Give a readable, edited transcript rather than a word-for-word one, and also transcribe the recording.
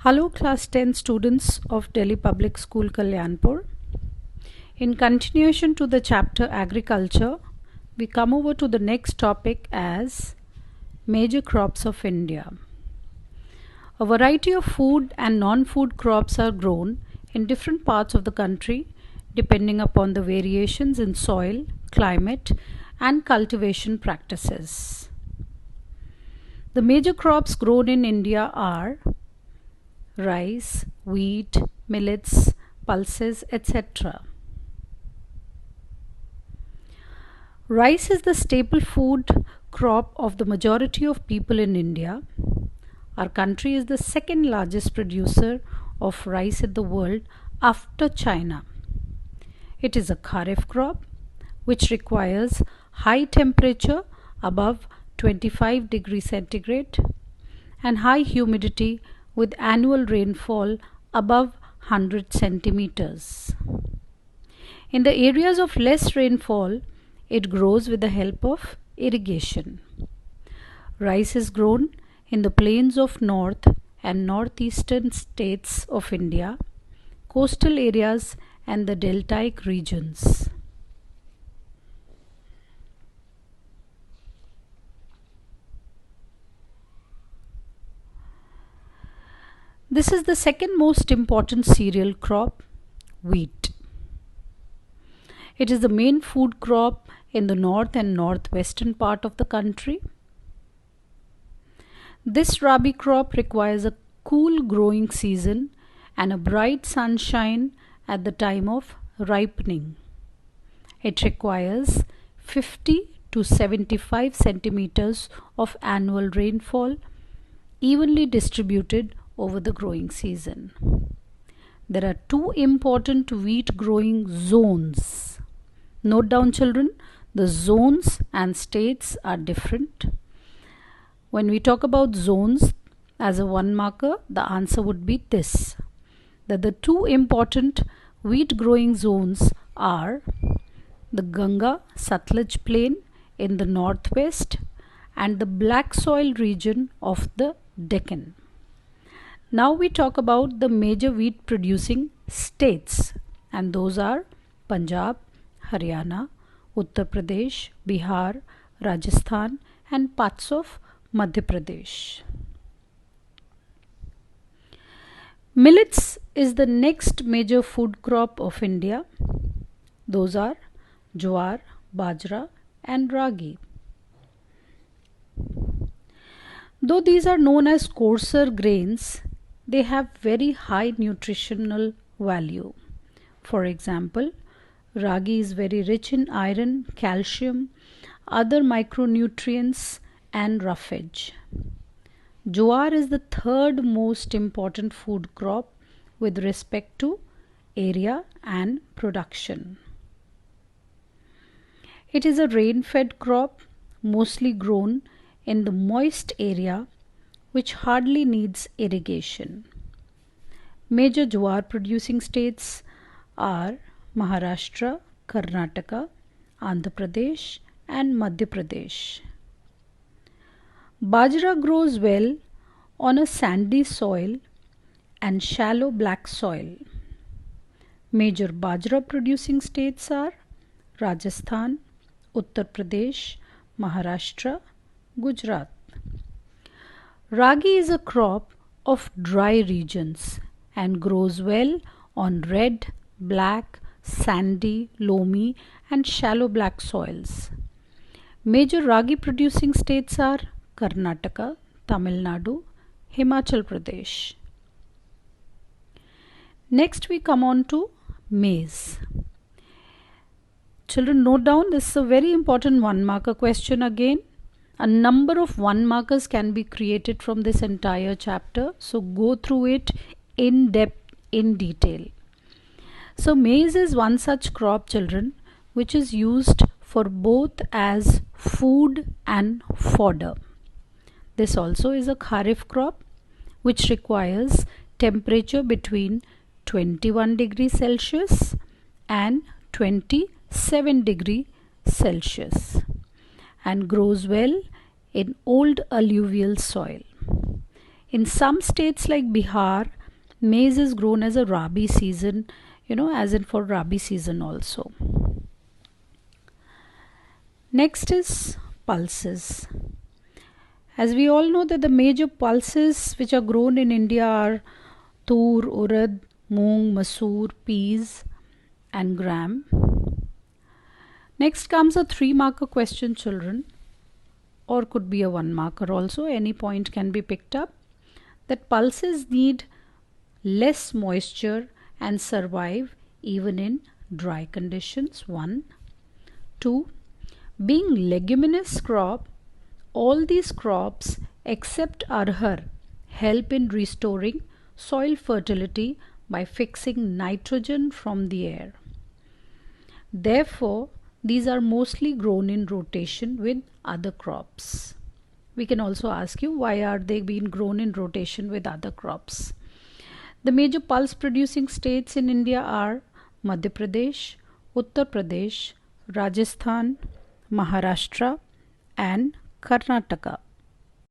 Hello class 10 students of Delhi Public School Kalyanpur. In continuation to the chapter Agriculture, we come over to the next topic as Major Crops of India. A variety of food and non-food crops are grown in different parts of the country depending upon the variations in soil, climate and cultivation practices. The major crops grown in India are rice, wheat, millets, pulses, etc. Rice is the staple food crop of the majority of people in India. Our country is the second largest producer of rice in the world after China. It is a kharif crop which requires high temperature above 25 degrees centigrade and high humidity with annual rainfall above 100 centimeters. In the areas of less rainfall, it grows with the help of irrigation. Rice is grown in the plains of north and northeastern states of India, coastal areas and the deltaic regions. This is the second most important cereal crop, wheat. It is the main food crop in the north and northwestern part of the country. This rabi crop requires a cool growing season and a bright sunshine at the time of ripening. It requires 50 to 75 centimeters of annual rainfall, evenly distributed over the growing season. There are two important wheat growing zones. Note down, children, the zones and states are different. When we talk about zones as a one marker, the answer would be this, that the two important wheat growing zones are the Ganga Satluj plain in the northwest and the black soil region of the Deccan. Now we talk about the major wheat producing states, and those are Punjab, Haryana, Uttar Pradesh, Bihar, Rajasthan and parts of Madhya Pradesh. Millets is the next major food crop of India. Those are jowar, bajra and ragi. Though these are known as coarser grains, they have very high nutritional value. For example, ragi is very rich in iron, calcium, other micronutrients and roughage. Jowar is the third most important food crop with respect to area and production. It is a rain-fed crop mostly grown in the moist area which hardly needs irrigation. Major jowar producing states are Maharashtra, Karnataka, Andhra Pradesh and Madhya Pradesh. Bajra grows well on a sandy soil and shallow black soil. Major bajra producing states are Rajasthan, Uttar Pradesh, Maharashtra, Gujarat. Ragi is a crop of dry regions and grows well on red, black, sandy, loamy and shallow black soils. Major ragi producing states are Karnataka, Tamil Nadu, Himachal Pradesh. Next we come on to maize. Children, note down, this is a very important one marker question again. A number of one markers can be created from this entire chapter, so go through it in depth, in detail. So maize is one such crop, children, which is used for both as food and fodder. This also is a kharif crop which requires temperature between 21 degrees Celsius and 27 degrees Celsius and grows well in old alluvial soil. In some states like Bihar, maize is grown as a Rabi season, as in for Rabi season also. Next is pulses. As we all know that the major pulses which are grown in India are tur, urad, moong, masoor, peas and gram. Next comes a 3-marker question, children, or could be a 1-marker also. Any point can be picked up. That pulses need less moisture and survive even in dry conditions. 1. 2. Being leguminous crop, all these crops except arhar help in restoring soil fertility by fixing nitrogen from the air. Therefore, these are mostly grown in rotation with other crops. We can also ask you, why are they being grown in rotation with other crops? The major pulse producing states in India are Madhya Pradesh, Uttar Pradesh, Rajasthan, Maharashtra and Karnataka.